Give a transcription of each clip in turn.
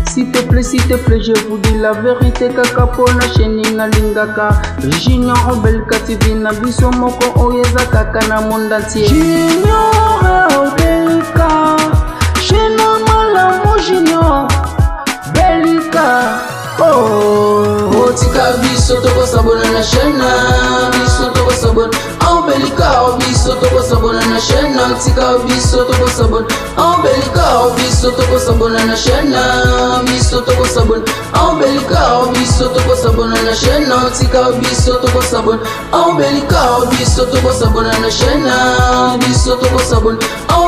S'il te plaît, je vous dis la vérité. Kaka pona sheni na lingaka. Junior Obelka TV na biso moko oyeza kaka na monde entier. Junior Obelka, shena malamu Junior Belka. Oh, tika biso toko sabona na shena, biso toko sabona. Belika biso toko sabona na shena, tika biso toko sabona. Belika biso toko sabona na shena, biso toko sabona. Belika biso toko sabona na shena, tika biso toko sabona. Belika biso toko sabona na shena, biso toko sabona.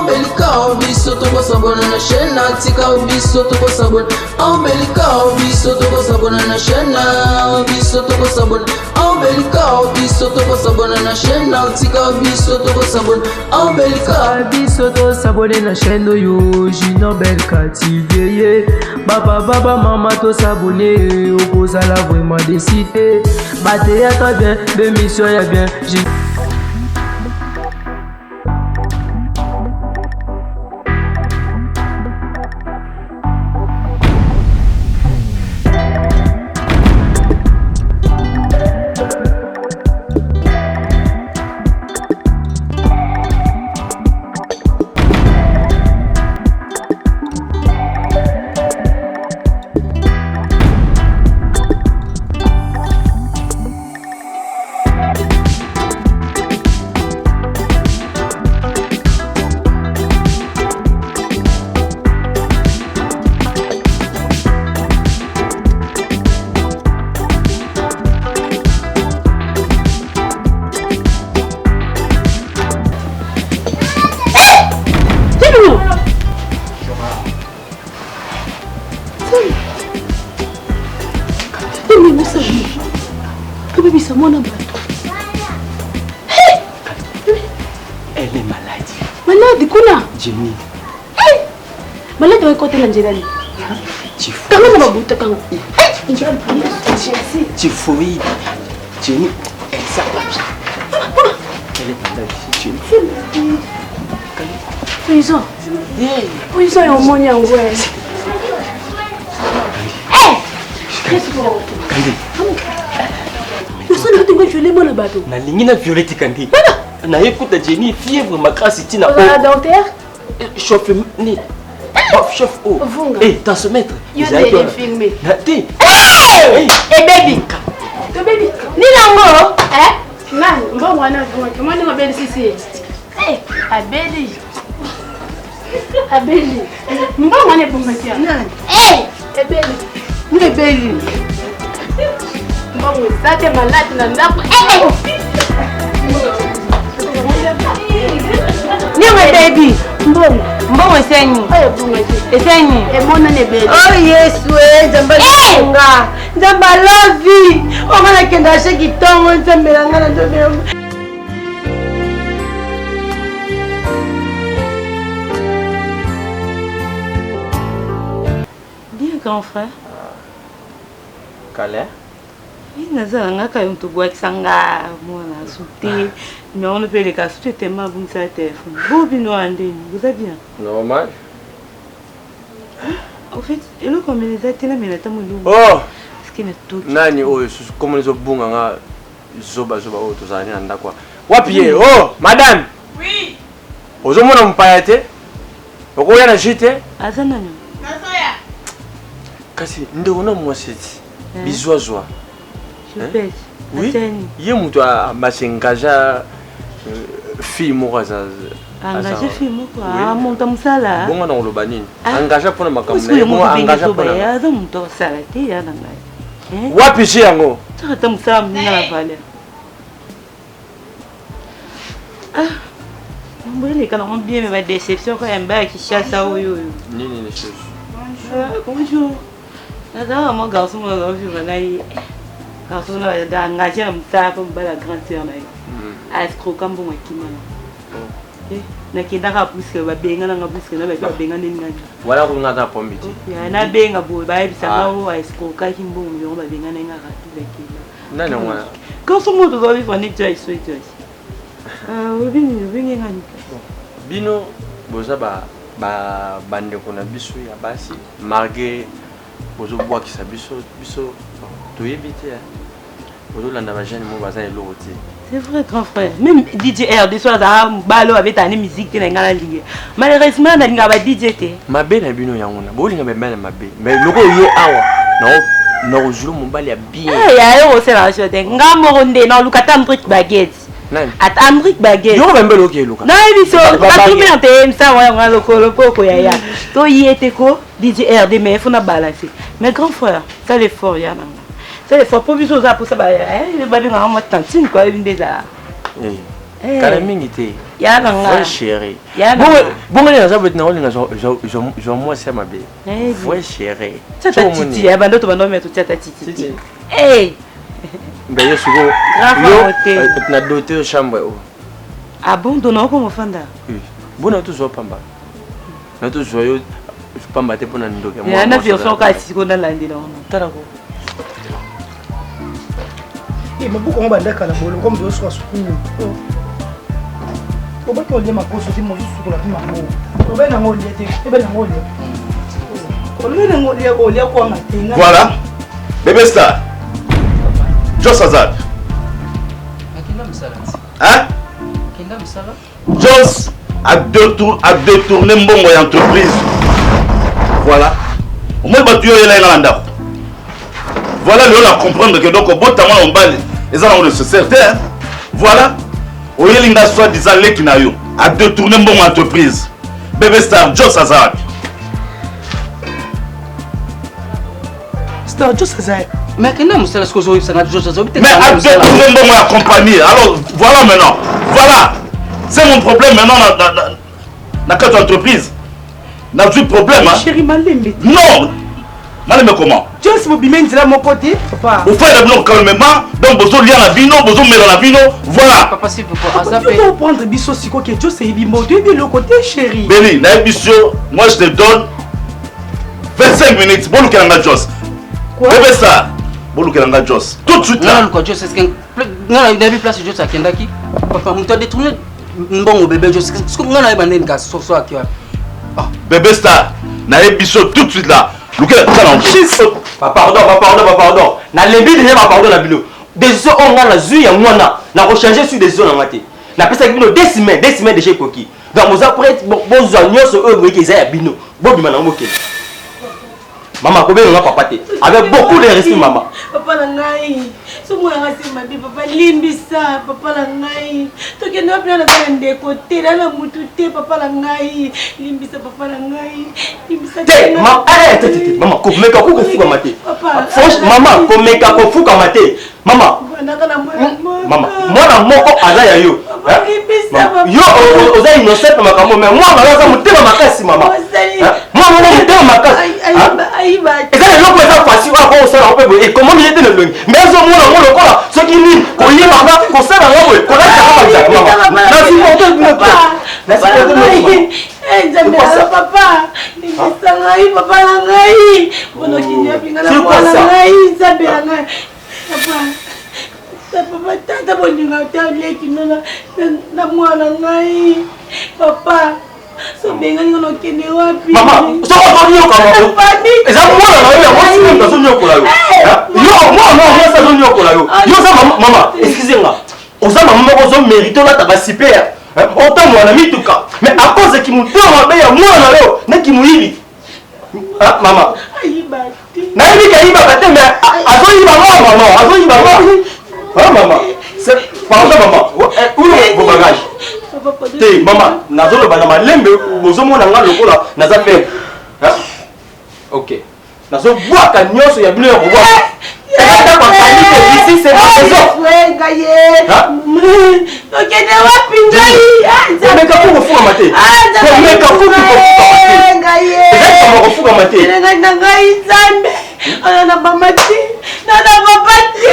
Belika biso toko sabona na shena, tika biso toko sabona. Belika biso toko sabona na shena, biso toko sabona. Belika biso toko sabona na shena, tika biso toko sabona. Belika biso toko sabona na shena yo Junior Belka TV. Baba mama to s'abonner, opposala vraiment décidé. Batte ya très bien, l'émission ya bien. Elle est malade. Malade, kuna? Jenny. Malade wa côté l'Angélanie. Tu fous. Comment on va bouter quand? Tu fous. Jenny, elle s'appelle. Elle est malade, Jenny. Prison. Prison est au monde en vrai. Qu'est-ce que na lingi na violette kandi na écoute Jenny fièvre ma crasse tina au docteur chauffe ni chauffe eau eh tensiomètre il est filmé nati eh baby to baby ni nango nan mbongo na comment ni ngabeli sisi abeli mbongo ne bonga tia nan ebeli ni ebeli mbongo sate malade na ndako Niwe baby, mbongo esenyi. Esenyi. Emona ne baby. Oh Yesu, Nzamba lunga. Nzamba love. Omana kenda sheki tongo nzambela ngana nzambela. Bien grand frère. Calais. Nazala ngaka yo tobwakisanga mwana souté mais on ne peut les cas souté tellement bon ça téléphone bobino andeni vous allez bien normal en fait et le comme les atela mais nata mo oh ce qui ne tout nani oh comme les obunga nga zoba o tozani anda kwa wapi oh madame oui ozomona mpayate okoya na jite azana nyo nasoya kasi ndeko na mwaseti bizwazwa. Oui, il y a un masengaja fille moraza. Engagé fille moi monta musala. Bon on le banine. Engagé pour ma caméra. Bon engagé pour ya za monta sala te ya nanga. Wapi chez yango? Tata musala mninga la vale. Mbele kana on bien mais ma déception quand un bac qui chasse à oyo. Nini les choses. Bonjour. Nada mon garçon mon garçon naï. Garçon là engagé na mutala pour la grande sœur naï. A escroquer bon ekimana. Na kindaka puske ba benga na puske na ba benga nini ngani. Wala ko ngata pombiti. Ya na benga bo ba bisanga o escroquer kimbo yo ba benga na ngaka tubekila. Nani ngwana? Garçon mo doit vivre en état ici. Ubini ngani. Bino boza ba bande ko na biso ya basi margué bozo bois qui biso to éviter bozo landa ba jeune mo bazan et l'autre. C'est vrai grand frère. Même DJ R de soir ça balo avec ta musique na ngala ligue. Malheureusement na ngaba DJ te. Mabe na bino yangona. Bo linga be mabe. Mais loko ye awa. Non ojulu mombali ya bien. Ya yo c'est la chose. Ngamo ronde na lukata truc baguette. At Amrik baguette. Yo même belo ke luka. Na biso ka tout mais ante ça wa ngalo poko ya. To yete ko DJ R de mais faut na balancer. Mais grand frère, ça l'effort ya na. C'est les fois pour biso za pour ça ba le babi nga ma tantine quoi une des ça. Kala mingi te. Ya na nga. Frère chéri. Bon les za bet na olinga zo moi c'est ma bé. Frère chéri. Ça ta titi ya bando to bando mais tout ça ta titi. Eh. Ben yo sugo. Yo na doté chambre. Ah bon donnons comme fanda. Bon na tout zo pamba. Na tout zo yo pamba te pona ndoke. Ya na version ka siko na landi na. Tarako. Et mais pourquoi on va d'accord la bolo comme je sois sous on va tourner ma poche sur mon juste sur la vie maman on va na ngoli ete e ben ngoli on va na ngoli ya ngoli kwa matenga voilà bébé star Joss Azad akina msala hein akina msala Joss a détourné mbongo ya entreprise voilà au moins ba tuyo yela na ndako voilà le on a comprendre que donc au bout de on balle les gens ont se certain voilà au yelinga soit disant lekinayo a détourné mon entreprise bébé star Joss Azad star Joss Azad mais que non c'est ce que je sais Joss Azad mais a détourné mon compagnie alors voilà maintenant voilà c'est mon problème maintenant dans cette entreprise n'a plus de problème hein chérie malembe non malembe comment Joss Bobimé ndila mon côté papa vous faites le calmement donc besoin lien la vino besoin mêler la vino voilà papa s'il vous plaît ça fait faut prendre biso siko que Joss est bimo de le côté chérie Béni na biso moi je te donne 25 minutes bon lukelanga Joss quoi bébé ça bon lukelanga Joss tout de suite là non quoi Joss est-ce que non il a vu place Joss akendaki papa on t'a détourné mbongo bébé Joss est-ce que ngana ba ndenga so aki bébé star na biso tout de suite là lukelanga pardon na lebi déjà pardon na bino décision on a la zui ya mwana na rechanger sur décision na ngate na pesa bino 2 semaines déjà koki donc vous après bon zonyoso eux oui qu'ils aient bino bon bima na moke maman ko benga papa te avec beaucoup de respect maman papa la ngai so mo nga se mabe papa limbisa papa la ngai to ke no pena na tande côté la mutu te papa la ngai limbisa papa la ngai limbisa te maman ko meka ko fuka mate franchement maman ko meka ko fuka mate maman mwana moko aza ya yo yo oza innocent makambo mais mwana aza mutema makasi maman mwana aza mutema makasi eza eloko eza facile ako osala mpe boye comment il était le longi mais ezo mwana ngo lokola soki nini koyebanga kosala ngo boye kolataka maman papa limbisa ngai papa la ngai bono kinya pinga na mwana ngai nzambe la ngai papa tata boninga tablet na mwana ngai papa so benga ngono kende wapi mama so ko nyoka mama eza mwana na yo mwasi ndo so nyokola yo yo mwana mwasi so nyokola yo yo sa mama excusez-moi oza mama moko zo mérite la taba super autant mwana mituka mais à cause qui mutoa mabe ya mwana yo na kimuibi mama ayibati na ibi kaiba kate mais azoyiba mama azoyiba maman c'est pardon maman où est vos bagages te maman nazolo bana malembe bozomona nga lokola naza pembe ok nazo bwaka nyonso ya bino ya bobwa ata kwa qualité ici c'est ma maison ok ne wapi ngai meka ko fuka mate meka ko fuka mate ngai nzambe ana bamati nana babati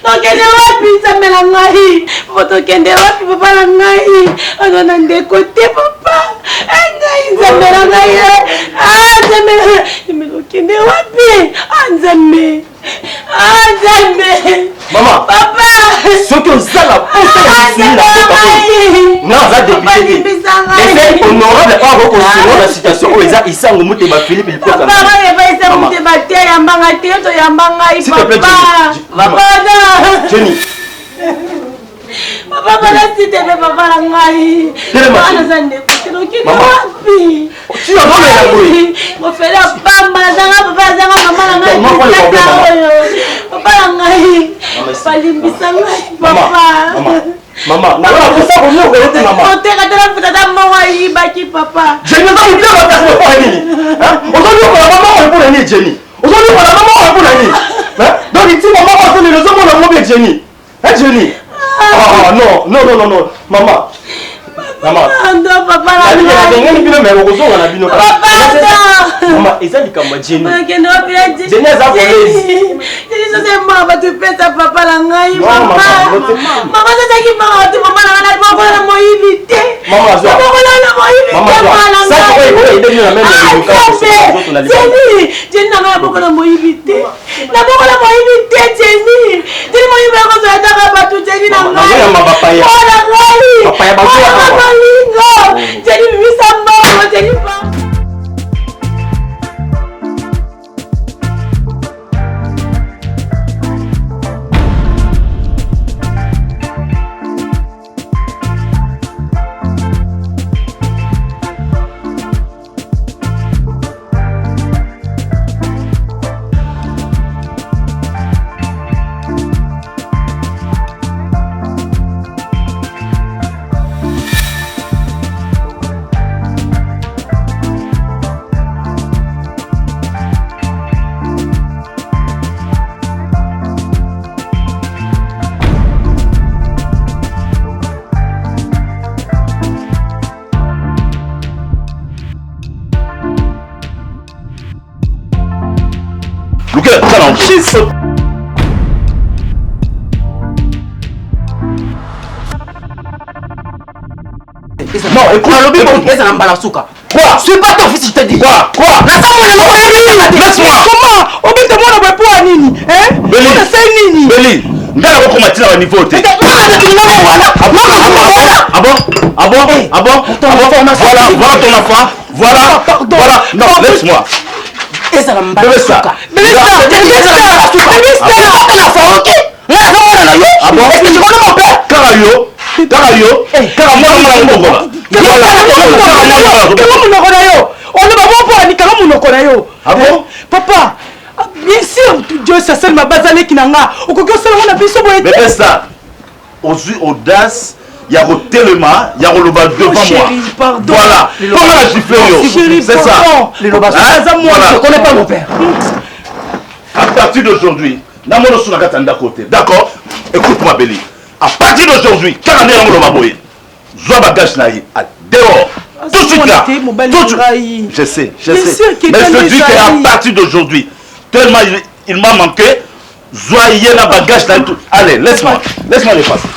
tokende wapi nzambe na ngai tokende wapi papa na ngai ana ndeko te papa ngai nzambe na ngai nzambe tokende wapi nzambe maman papa soki ozala posa ya misuni na kota nga aza député te ese honorable oyo akokonsingo na situation oyo eza isango mute bafilipe lipoka ya yambanga te to yambanga S'il te plaît, papa Jenny. papa bana si te papa la ngai bana zande kino kino wapi Tu as donné la bruit. mo fela pamba zanga papa zanga mama la ngai papa la ngai palimbisa ngai papa Maman, pour ça qu'on est au maman. On t'a regardé la putain de maman y baki papa. Jenny, on va dire la personne pour Jenny. Aujourd'hui, on va la maman pour Jenny, Jenny. Aujourd'hui, on va la maman pour Jenny. Donc ici, maman va faire les hommes on a Jenny. Hein, Jenny? Ah non, maman. Maman. Non, papa la ngai. Maman, eza likambo Jenny. Jenny eza volée. Ça c'est moi, va te péter papa la ngai maman. Maman c'est qui maman tu maman la maman la moi invité. Maman zo. Maman ça pourrait aider nous la même Jenny na nga boko na moi invité. Na boko na moi invité Jenny. Jenny moi invité ko za ta ba tu Jenny na ngai. Papaya. Papaya ba zo. Jenny mi samba Jenny pa. Non, écoute, quoi? Je suis pas ton fils, je te dis. Quoi? Laisse-moi. Comment? Au bout de moi, on ne peut pas Nini. Hein? Béli, on a recommencé à niveau. Ah bon? Voilà ton enfant. Voilà. Non, laisse-moi. Papa, bien sûr, Dieu c'est ma bazane qui n'a pas. Au coco ça on a vu ce boy. Mais ça, audace, il y a au téléma, il y a au loba devant moi. Pardon. Voilà. Comment la gifler? C'est ça. Les lobas. Je connais pas mon père. À partir d'aujourd'hui, d'accord? Écoute-moi, Béli. À partir d'aujourd'hui, quand on est dans le Maboye, Zoa bagage naïe, à dehors. Tout de suite là. Je sais. Mais je te dis qu'à partir d'aujourd'hui, tellement il m'a manqué, Zoa y a un bagage naïe. Allez, laisse-moi les passer.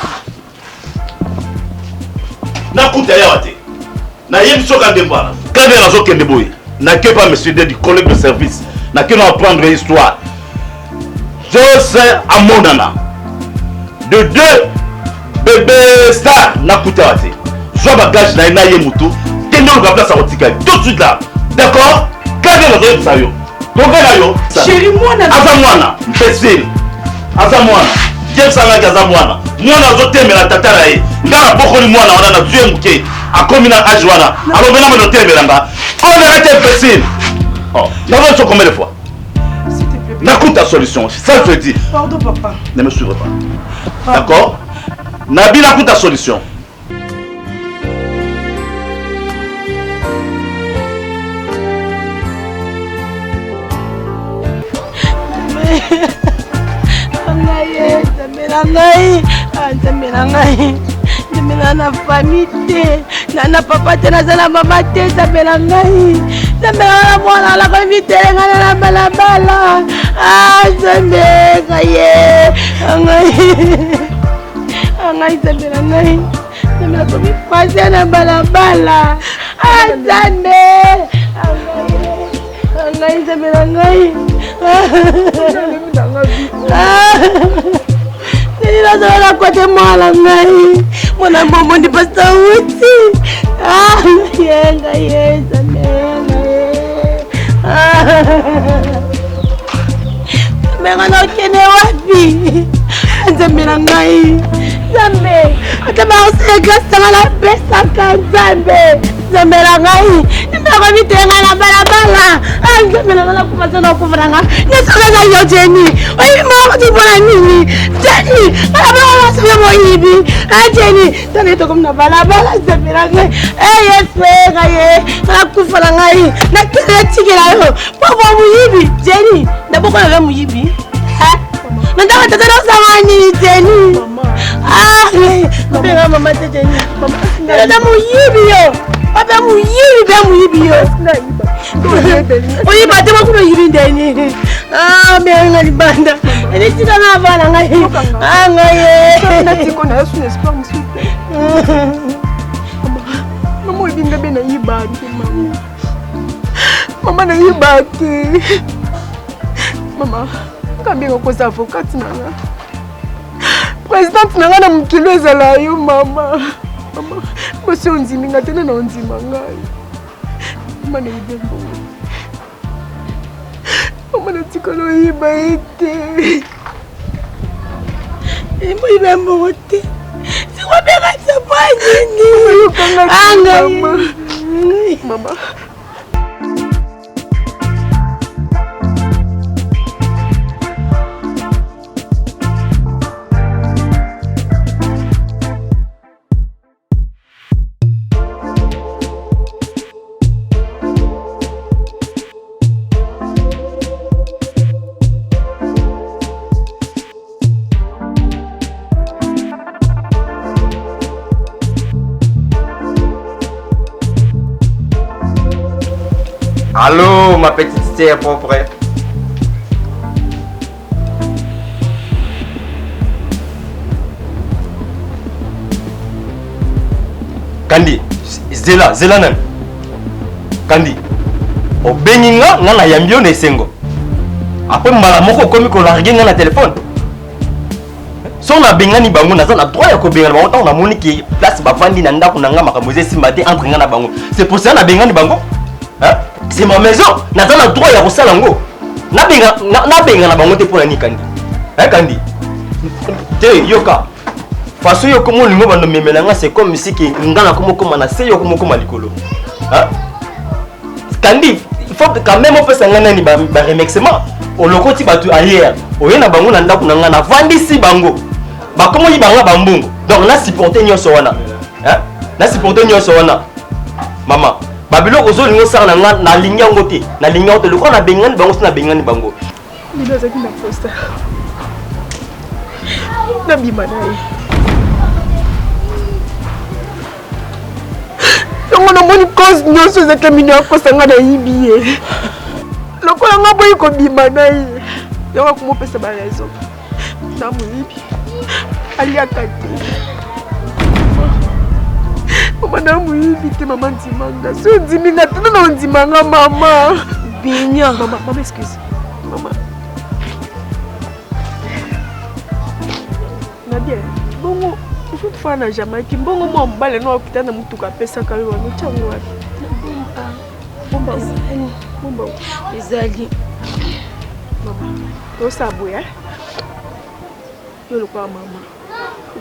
N'écoutez pas. Naïe, je suis quand je boy. N'a que pas monsieur des collègues de service. N'a que nous apprendre l'histoire. Je sais à mon nana. De deux bébés stars n'a coûté à terre. Soit bagage n'a pas moutou. Qu'est-ce que nous place à Otika tout de suite là. D'accord? Qu'est-ce que nous avons fait? Chérie, moi, Azamwana, imbécile. Azamwana. Dieu sanga Azamwana. Moi, je t'aime la tataraï. N'a beaucoup de moi, on a tué Mouké. A combien d'âge voilà? Alors, maintenant, on t'aime là. On est imbécile. Oh, nous avons combien de fois? N'écoute ta solution, ça je te dis. Pardon papa. Ne me suivez pas. D'accord? Nabi n'écoute ta solution. na famille te na papa te na mama te sabela ngai sabela mwana la ko invité ngana na balabala zambe ngaye ngai sabela ngai sabela ko mi pase na balabala zambe ngai sabela ngai Nila zora kwa temala ngai mwana momo ndi pasta uti yenga yeza menga Mbega na okene wapi? Nzambe na ngai. Nzambe. Ata ba osele grâce na la pesa ka Nzambe. Nzambe na ngai. Mbega mitenga na balabala. Nzambe na la kupasa na kufranga. Nesoka na yo Jenny. Oyi mama tibona nini? Jenny, balabala sabe moyibi. Jenny, tane to comme na balabala Nzambe na ngai. Yes mbega ye. Na kufala ngai. Na kile tikela yo. Papa moyibi. Jenny, ndaboko na moyibi. Nanda tata na samani Jenny. Mbega mama Jenny. Mama, nanda moyibi yo. Papa muyibi yo. Oyiba te makuna yibi ndeni. Mbega libanda. Ele tika na bana ngai. Ngai. Na tiko na yesu n'espoir msupe. Mama ibinga bena yiba mama. Mama na yiba te. Mama, kambinga koza avocat nanga. Présidente nanga na mukilo ezala yo mama. Mama, monsieur Onzimi ngatena na Onzima ngai. Mama na yibembo. Mama na tikolo yiba ete. Imbo yibembo te. Sikwabeka tsapani ni. Anga mama. Allô, ma petite sœur propre. Kandi, Zela nan. Kandi, o beninga ngana yambio ne sengo. Après mala moko komi ko larguer ngana téléphone. So na bengani bango na zona droit ya ko bengana bango ta na moni ki place ba vandi na ndako na ngama kamoze simate entre ngana bango. C'est pour ça na bengani bango. Hein? C'est ma maison. Na zona droit ya ko sala ngo. Na bengana bango te pour ni Kandi. Hein Kandi? Te yoka. Façon yo komo lingo bando memelanga c'est comme si ki ngana komo koma na se yo komo koma likolo. Hein? Kandi, il faut quand même on peut s'engana ni ba remerciement. O lokoti batu ailleurs. Oyena bango na ndako na ngana vandi si bango. Ba komo yi banga bambungo. Donc na supporter nyoso wana. Hein? Na supporter nyoso wana. Mama, babilo ozo lingo sala na na linya ngote. Na linya ngote lokona bengani bango na bengani bango. Nilo zaki na posta. Na bima nae. Yango na moni cause nyonso za kamino akosanga na yibiye. Lokola nga boyi ko bima nae. Yango kumopesa ba raison. Na muyibi. Ali akati. Mama na muyibi te mama nzimanga. So nziminga tena na nzimanga mama. Binya. Mama excuse. Mama. Na bien. Bongo, je te fais na Jamaïque. Bongo moi mbale no hôpital na mutuka pesa kayo wa changu wa. Bomba. Bomba. Ezali. Mama. To sabu ya. Yo lo kwa mama.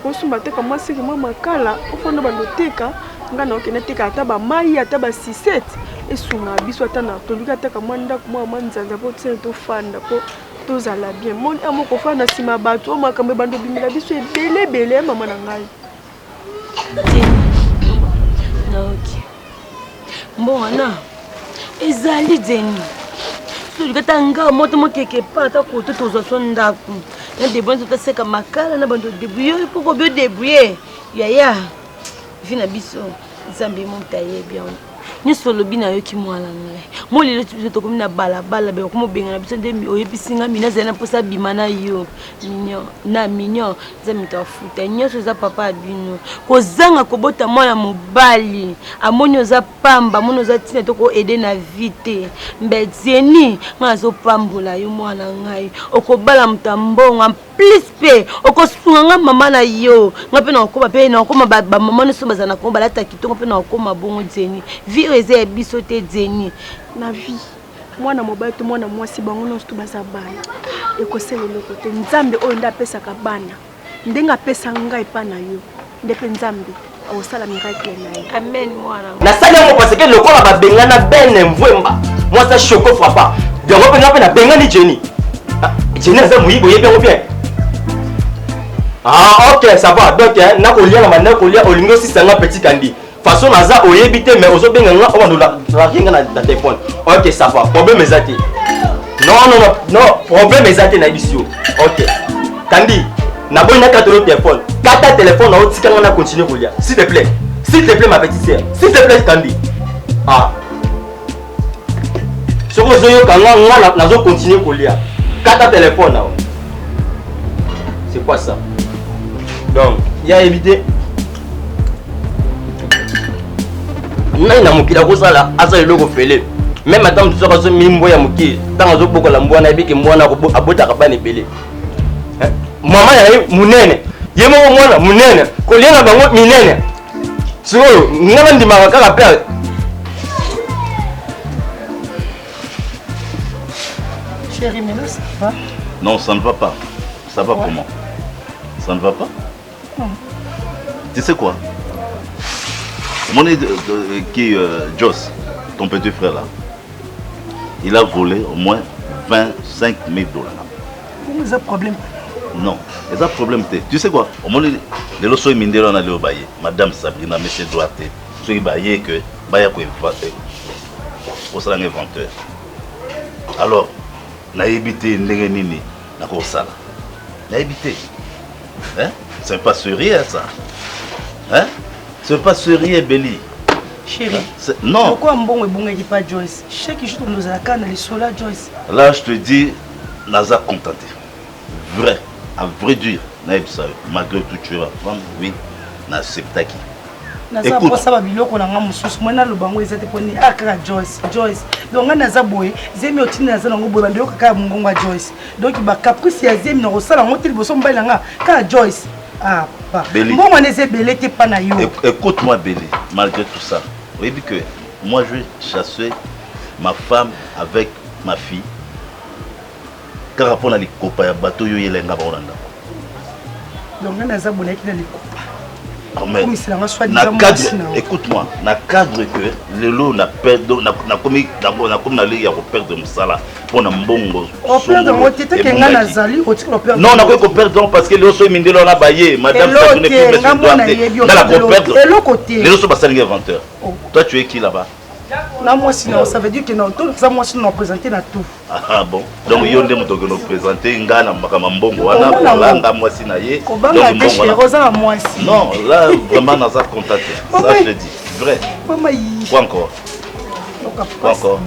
Ko sumba te kama siki mama kala, ofanda bando teka, ngana okene teka ata ba mai ata ba 6-7. Esunga biso ata na toluka ata kama ndako mama nzanza po tsene to fanda po tozala bien. Moni amoko fanda sima bato makambe bando bimela biso ebele mama na ngai. Okay. Mbona ezali Jenny. Tolika tanga moto mokeke pata ko to tozo ndako. Na debonzo ta seka makala na bando débrouiller pour bien débrouiller. Yaya. Vina biso. Nzambe montaye bien. Ni solo bina yo ki mwala ngai. Mo lelo to komina bala be ko mo benga na biso ndemi oyebisinga mina zena posa bimana yo. Minyo nzambe to futa nyoso za papa bino. Ko zanga ko bota mwana mobali. Amonyo za pamba, mono za tina to ko aider na vite. Mbezeni ngazo pambola yo mwana ngai. Okobala mutambonga plus pe okosunga mama na yo. Ngape na okoba pe na okoma ba mama no somba zana ko balata kitongo pe na okoma bongo Jenny. Vi eze biso te Jenny. Na vie. mwana mobali to mwana mwasi bango nyonso to baza bana ekosala eloko te nzambe oyo nde apesaka bana ndenge apesa ngai epa na yo nde mpe nzambe akosala miracle na ye. Amen mwana. nasali yango parce que lokola babengana bene mvwemba mwasa shoko frappa yango mpenza mpe nabengani jeni jeni aza moyibi oyebi yango bien. Ah ok ça va donc nakolia na banda kolia olingi osisanga petit kandi façon naza oyebi te mais ozobenga nga obandola na téléphone. Ok ça va problème eza te. Non problème eza te na biso. Ok kandi naboyi nakata le téléphone kata téléphone naotikanga na continue kolia s'il te plaît ma petite sœur s'il te plaît kandi. Ah soko ozoyoka nga nazo continue kolia kata téléphone nao. C'est quoi ça? Donc, il y a évité. Nai na mukila kosala asa eloko fele. Même attends tu sera so mimbo ya muki. Tanga zo bokola mbwana ebiki mbwana ko abota ka bana ebele. Mama ya munene. Yemo mwana munene. Ko liena bango minene. Sio ngana ndima kaka père. Chérie, mais là ça va? Non, ça ne va pas. Ça va comment? Ça ne va pas? Tu sais quoi? Mon qui Joss, ton petit frère là, il a volé au moins 25 000 $. Comment ça problème? Non, il y a un problème. Tu sais quoi? Au moment les losos mindés on a le bailler. Madame Sabrina, Monsieur Duarte, ceux qui bailler que bailler quoi au salon inventeur. Alors, n'a évité n'engenini n'a quoi ça? N'a évité. Hein? C'est pas sérieux ça. Hein? C'est pas sérieux, Belly. Chérie, non. Pourquoi bon et bon et pas Joyce? Chaque jour nous allons à les sola Joyce. Là, je te dis, Naza contenté. Vrai, à vrai dire, malgré tout, tu es ma femme, oui, n'accepte qui. Naza pour ça va bilo qu'on a un moussous. Moi na le bango ils étaient poni à Joyce. Donc on Naza boy, zemi otine Naza nango boy bando kaka mungonga Joyce. Donc il ba caprice ya zemi na sala ngotel boso mbalanga ka Joyce. Ah pas. Bon on est belé t'es pas na yo. Écoute-moi Belé, malgré tout ça. Oui que moi je vais chasser ma femme avec ma fille. Car rapport à les copains ya bateau yo yelenga ba olanda. Donc on Naza boy qui na les copains. Écoute-moi, na cadre que le lot n'a perdu, n'a comme na ligue à perdre mon salaire pour na mbongo. Non, n'a pas perdre parce que le so mindé là na baillé, madame ça ne peut pas se dans la perdre. Les autres sont pas inventeur. Toi tu es qui là-bas? Non, moi sinon ça veut dire que non, tout ça moi sinon présenter na tout. Ah bon. Donc yo ndé moto que nous présenter ngana makama mbongo wana langa moi sinaye. Donc mbongo moi si. Non, là vraiment Naza contacté. Ça je te dis, vrai. Quoi encore? Quoi encore?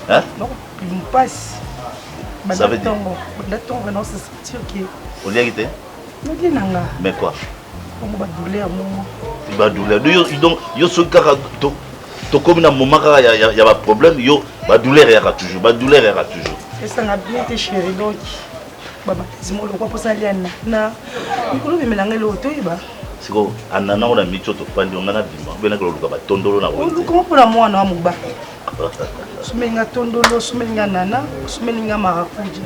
Hein? Non, il me passe. Ça veut dire d'attendre non c'est sûr que on y a été? Non dit nanga. Mais quoi? On va douleur moi. Il va douleur. Donc yo so kaka to comme na moment il y a pas problème yo ba douleur ira toujours et ça n'a bien été chéri donc baba zimo lo kwa posa liana na nikolo memelanga lo to iba siko anana ona micho to pandi ngana bima bena ko luka ba tondolo na wote comment pour la mwana wa muba sumenga tondolo sumenga nana sumenga marakuja.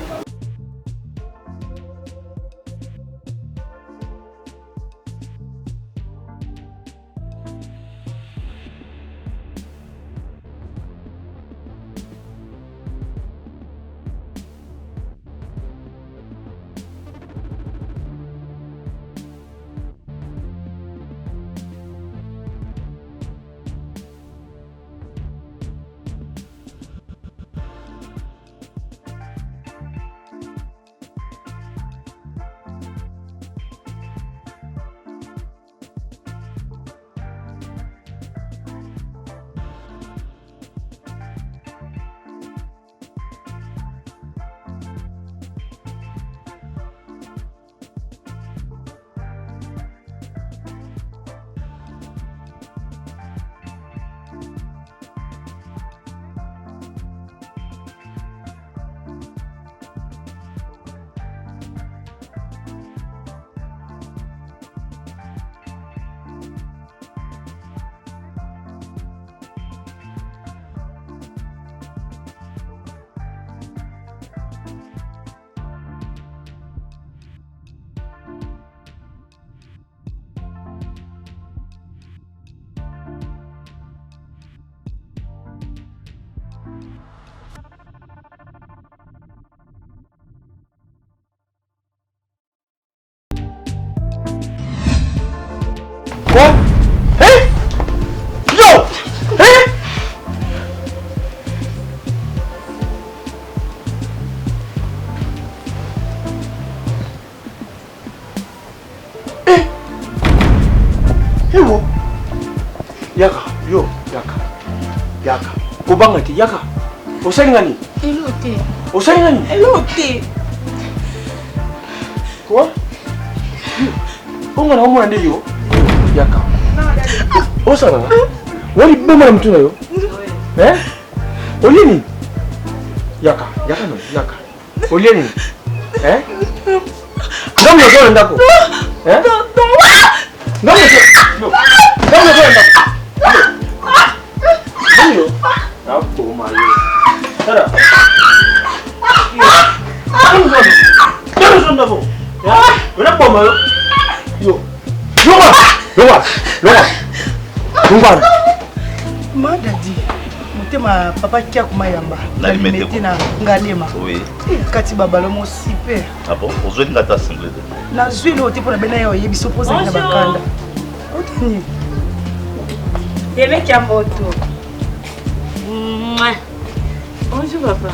Ewo. Yaka, yo, yaka. Yaka. Kobanga te, yaka. Osengani. Elote. Osengani. Elote. Quoi? Onga na omona nde yo. Yaka. Osana. Wali bema na mtuna yo. Olini. Yaka, yaka no, yaka. Olini. Ndam yo zo ndako. Ndam yo zo. Ndam yo zo ndako. Yo. Ndako mayo. Tara. Ndam yo ndako. Ya? Wala kwa mayo. Yo. Lunga. Madadi. Mutema papa kia kumayamba. Na limete na ngalema. Oui. Kati babalo mo sipe. Ah bon, on zoit ngata single. Na zwi lo tipo na bena yo yebiso poza na bakanda. Otini. Debe kia moto. Bonjour papa.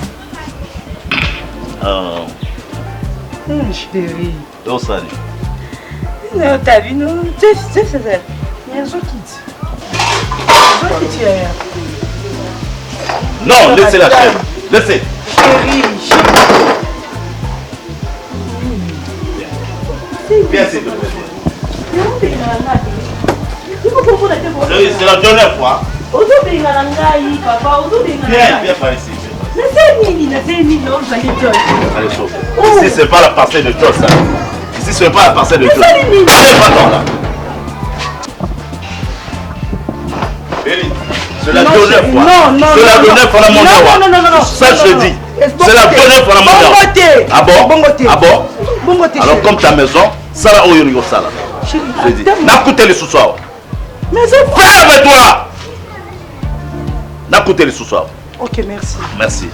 Chérie. Oh salut. Non, t'as vu, non? C'est ça. Il y a un kit. Non, laissez la chaîne. Laissez. Chérie. Viens, s'il te plaît. C'est la dernière fois. Viens par ici. Allez, chauffe. Ici, c'est pas la parcelle de Joss. Ici, ce n'est pas la parcelle de Joss. Viens pas dans là. Béli, c'est la dernière fois. C'est la dernière fois dans mon devoir. Ça, je dis. C'est la dernière fois dans mon devoir. Ah bon? Ah bon? Alors, comme ta maison, ça là, Oyo ça là. Je dis. N'a coûté les sous-soirs. Mais c'est pas. Ferme-toi! N'a coûté les sous-soirs. Ok, merci. Merci.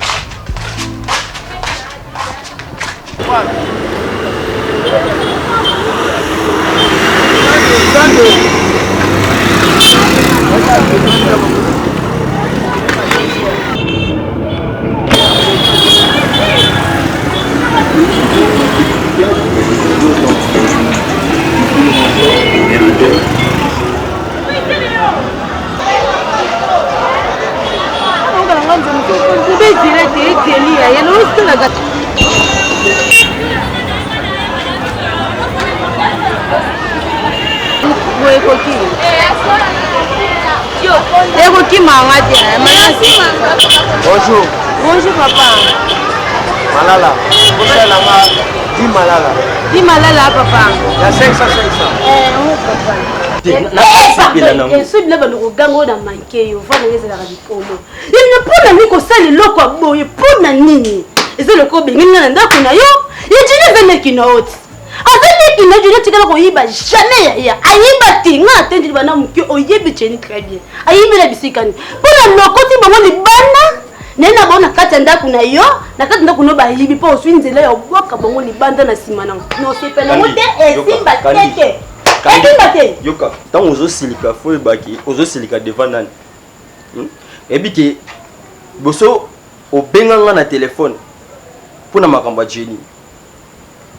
Bonjour. Bonjour papa. Malala. Dis Malala. Dis Malala papa. Il y a 500. Nena bona kati ndaku na yo na kati ndaku no ba yibi po oswi nzela ya boka bongo libanda na sima nango no sepela mote esimba teke esimba te yoka tant ozo silika fo ebaki ozo silika devant nani ebiki boso obenganga na téléphone pona makamba jeni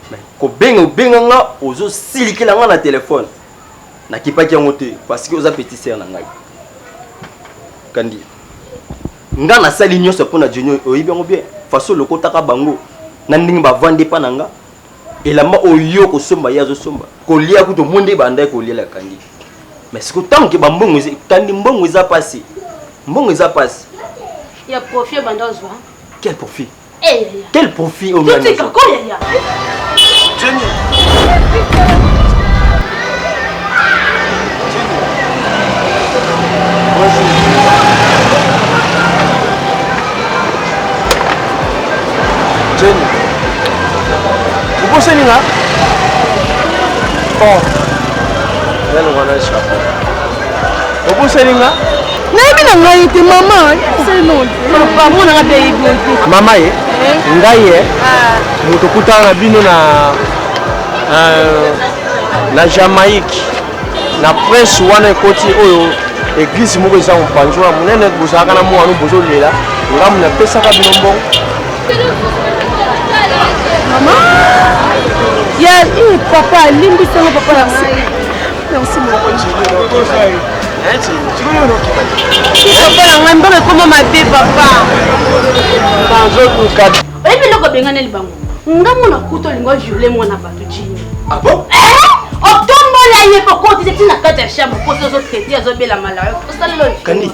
mais ko obenganga ozo silikela nga na téléphone na kipaki yango te parce que oza petit sœur na ngai kandi nga na sali nyonso pona jeni oyibi yango bien façon lokotaka bango na ndingi bavande pa na nga elamba oyo kosomba ya zo somba kolia kuto monde banda kolia la kandi mais ce que tant que bambongo kandi mbongo eza passé mbongo eza passé ya profit bandozwa quel profit eh quel profit au moins tu sais quoi ya Jenny Jenny. Vous pensez là? Oh. Elle va aller chercher. Vous pensez là? Maman, ngai mutokutana bino na Jamaïque na prince wana koti oyo église moko eza mpanzwa munene bozaka na mwana bozo lela ngamu na pesaka bino mbongo maman ya papa limbi sango papa na ngai Merci beaucoup. Ah bon? Kandi.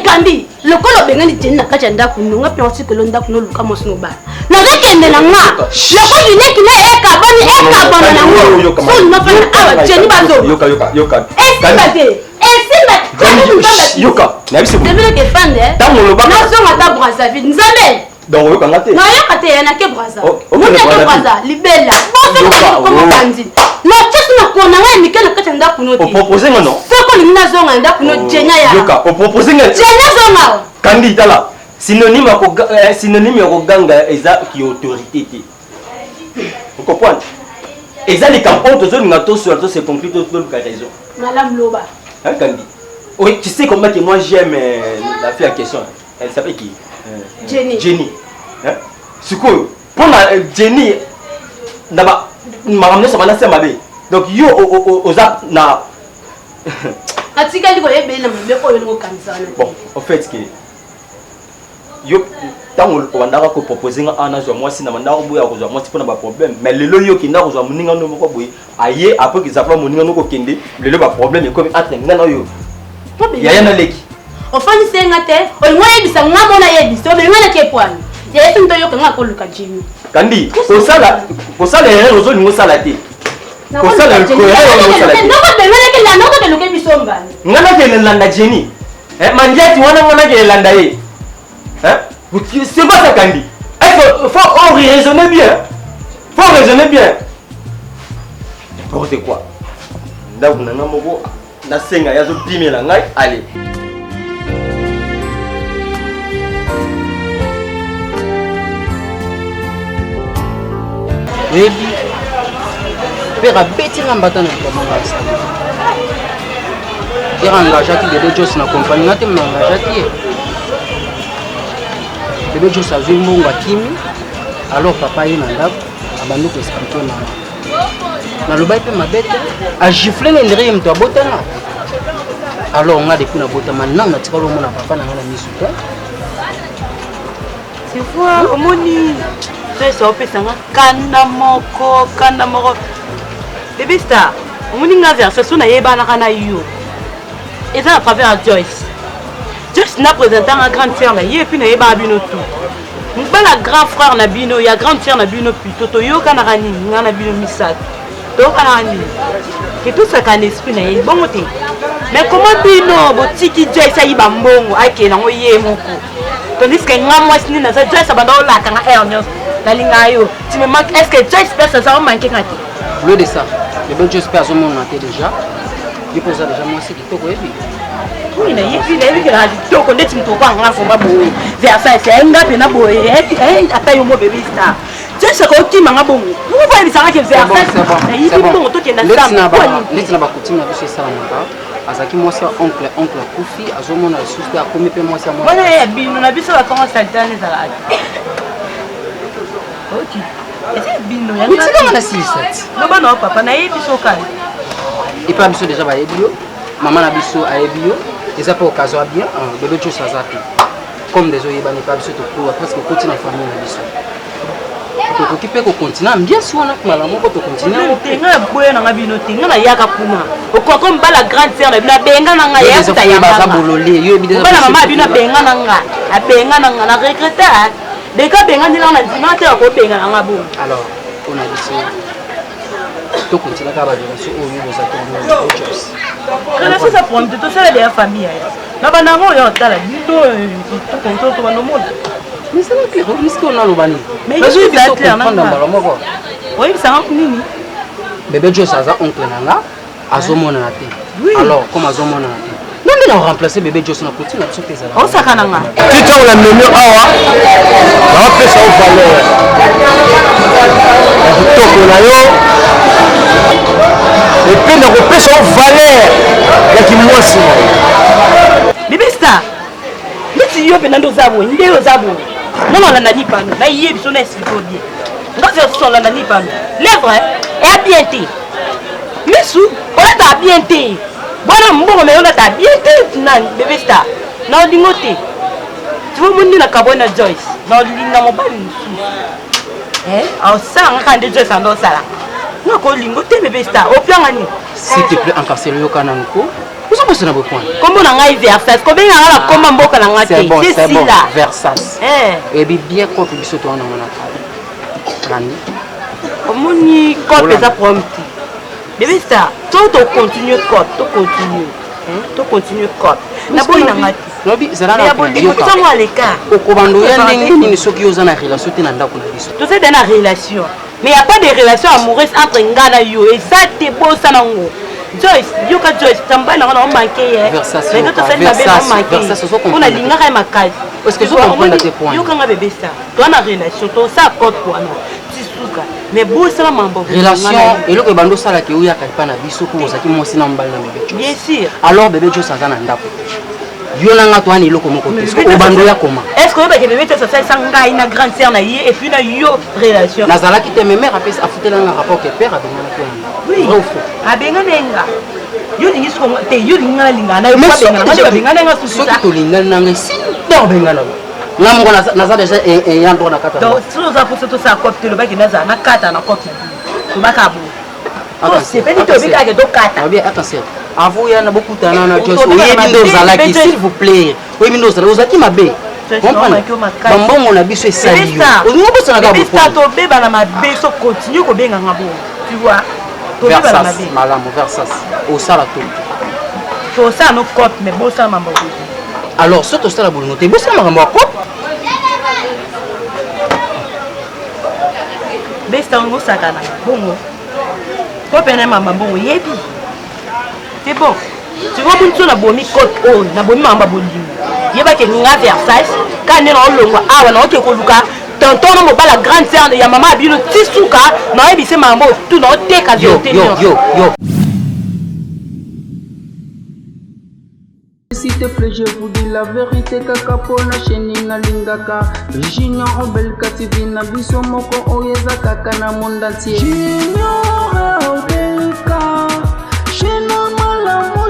Kandi lokolo bengani tena kacha ndaku nonga pe onsi kelo ndaku no luka mosno ba na gekende na nga lokolo yineki na ekabani na ngo so no fa awa jeni bazo Yoka. Yoka na biso devile ke fande tango loba na zo ngata brasa vite nzambe donc yoka ngate na yoka te na ke brasa Muna ke brasa libela boso bandi na tsesu na kona nga mikela kacha ndaku no o proposer ngono soko limina zo nga ndaku no jenya ya Yoka o proposer ngono jenya zo nga Kandi tala synonyme ya koganga eza ki autorité te. Vous comprenez? Exact quand on te donne un sur c'est conclu tout le raison. Madame Loba. Hein Kandi? Oui, tu sais comment que moi j'aime la fille en question. Elle s'appelle qui? Jenny. Hein? C'est quoi? Pour la Jenny d'abord m'a ramené sur ma mabe. Donc yo oza na Atika liko yebe na mbe ko yo kanisa. Bon, en fait que yo tango wandaka ko proposer nga ana zo moi sina mandaka boya ko zo moi tipona ba problème mais lelo yo ki ndako zo muninga no ko boye aye après que ça va muninga no ko kende lelo ba problème comme entre ngana yo ya yana leki ofani senga te o ngwana yebisa ngamo na yebisa o ngwana ke pwani ya yesu nto yo nga ko luka jimi Kandi ko sala erreur zo ningo sala te ko sala ko erreur zo sala te ndoko be ngwana ke la ndoko ke luka bisomba ngana ke landa Jenny mandiati wana ngana ke landa ye. Hein? C'est pas ça, Kandi. Il faut raisonner bien. Faut raisonner bien. N'importe quoi. Allez. Baby. Père a bêti un bâton de il engagé qui de Dieu na compagnie na te engagé bébé Dieu sa vie monga kimi alors papa il na ndako abando ko expliquer mama na loba pe mabete a gifler na ndire mto abotana alors on a depuis na botama na na tikalo mona papa na ngana misuka c'est fois omoni ça opesa nga kanda moko bébé star omoni nga version so na yeba na kana yo et ça à travers Joyce n'a présenté un grand frère et puis na yeba bino tout mbala grand frère na bino ya grand frère na bino plutôt to yo kana rani ngana bino misat to kana rani que tout ça kan esprit na ye bon te mais comment bino botiki Joyce ayiba mbongo ake na ngoye moko tandis que ngamwa sini na Joyce abanda la kanga ernios la linga yo tu me manques est-ce que Joyce peut ça manquer quand au lieu de ça le bon Joyce personne mon naté déjà il pose déjà moi c'est qui to ko ebi oui na yipi na yipi na to ko ndeti mtoko anga fomba boye vers ça c'est nga pena boye ata yo mo bébé star Joyce ko kima nga bongo vous voyez ça que vers ça na yipi bongo to kenda ça na ba kutima biso ça maka azaki moi c'est oncle Kufi azomona suste akomi pe moi c'est moi bona ya bino na biso ba comment ça tane ça là OK et bino ya na na 67 no bana papa na yipi so kali et pas biso déjà ba ebio maman na biso a ebio ils a pas occasion bien bébé Joyce azaki comme des oye bani pas biso to ko parce que continue na famille na biso to occupé ko continue bien sûr on a mala moko to continue tenga boye na ngabino tenga na yaka kuna okwa comme bala grande sœur na bina benga na nga ya ta ya ba bololé yo bi bana mama bina benga na nga a benga na nga na regretta de ka benga ndila na dimanche ko benga na ngabo alors on a dit to continue ka ba de so o yo za to Joyce kana sasa point to sala de famille na bana ngo yo tala bito to konto to bano monde mais c'est pas clair est-ce qu'on a le bani mais je suis clair na oui ça va nini bébé Joyce aza oncle nanga azomona na te alors comme azomona na te non mais on remplacer bébé Joyce na continue na sauter ça on saka nanga tita on a menu awa on fait ça au valeur to na yo et puis na repesa au valeur ya kimwasi bébé star miti yo penando zabo ndeo zabo non la nani pano na yé biso na expliquer bien nga se so la nani pano lèvre est bien té Misu, on a bien été. Bon, mais on a bien été. Non, bébé star. Non, dis-moi-t-il. Tu veux me dire la cabane à Joyce? Non, dis-moi mon bal. Ça, on a des Joyce en dos ça. Non, qu'on lingote, bébé star. Au plan, s'il te plaît, encore c'est le Kananko. Vous avez besoin de point. Comment on a eu Versace? Combien on a comment on a c'est bon, c'est bon. Versace. Et bien, quoi que ce soit, on a comment ni code déjà promis. Bébé star, toi tu continues code, tu continues. Tu continues code. Na boy na ngati. Lobi zala na boy. Tu sais moi les cas. Okobando ya ndenge ni soki oza na relation te na ndako na biso. Tu sais dans la relation. Mais il n'y a pas de relation amoureuse entre Ngana et yo. Et ça, c'est beau, ça n'a pas. Joyce, Yoka Joyce, tu as manqué. Versace, Versace, on a l'ingara et ma case. Est-ce que tu comprends tes points? Yoka a bébé ça. Tu as une relation, tu as ça code pour nous. Mais beau, ça m'a relation, et le bando ça là qui est à la biso pour ça qui m'a aussi n'emballé bébé. Bien sûr. Alors bébé Joyce a un ndako. Yolanga toi ni loko moko te. Au bando ya comment? Est-ce que bébé ça ça sanga une grande sœur na et puis na yo relation. Nazala qui te me mère après a foutu un rapport que père a donné toi. Oui. A benga nenga. Yo ni so te yo linga linga na yo benga benga nenga susu. So to linga nanga si to benga na. Namu naza déjà et yando na kata. Donc si nous avons tout ça copte le baki naza na kata na copte. To bakabu. C'est pas du tout bika que do kata. Bien attention. Avant, il y a beaucoup de gens s'il vous plaît. Oui, mais nous allons qui m'a bé. Comprenez? Bon, on a vu ce salier. On nous peut s'en avoir. Continue au bien tu vois. Versace, madame, Versace. Au salato. Au ça nos copes, mais bon ça m'a beaucoup. Alors, ce que ça la boule noté, bon ça m'a mort cop. Besta on sakana. Bon. Copé na maman bon yebi. C'est bon. Tu vois, tu as bomi code on, na bomi mamba boli. Yeba ke nga Versace, quand on est longo, ah on a ke koluka, tonton no ba la grande sœur de ya maman bino tisuka, na yebi se mambo tout na te ka yo. S'il te plaît, je vous dis la vérité, kaka pona shenina lingaka. Junior Obelka TV na biso moko oyeza kaka na monde entier. Junior Obelka,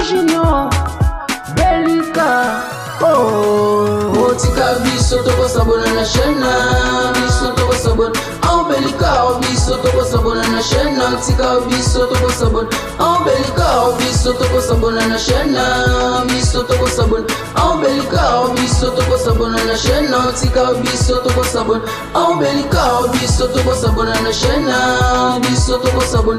Junior Belika. Oh, tika biso toko sabona na chaîne, biso toko sabona. Oh Belika, biso toko sabona na chaîne, tika biso toko sabona. Oh Belika, biso toko sabona na chaîne, biso toko sabona. Oh Belika, biso toko sabona na chaîne, tika biso toko sabona. Oh Belika, biso toko sabona na chaîne, biso toko sabona.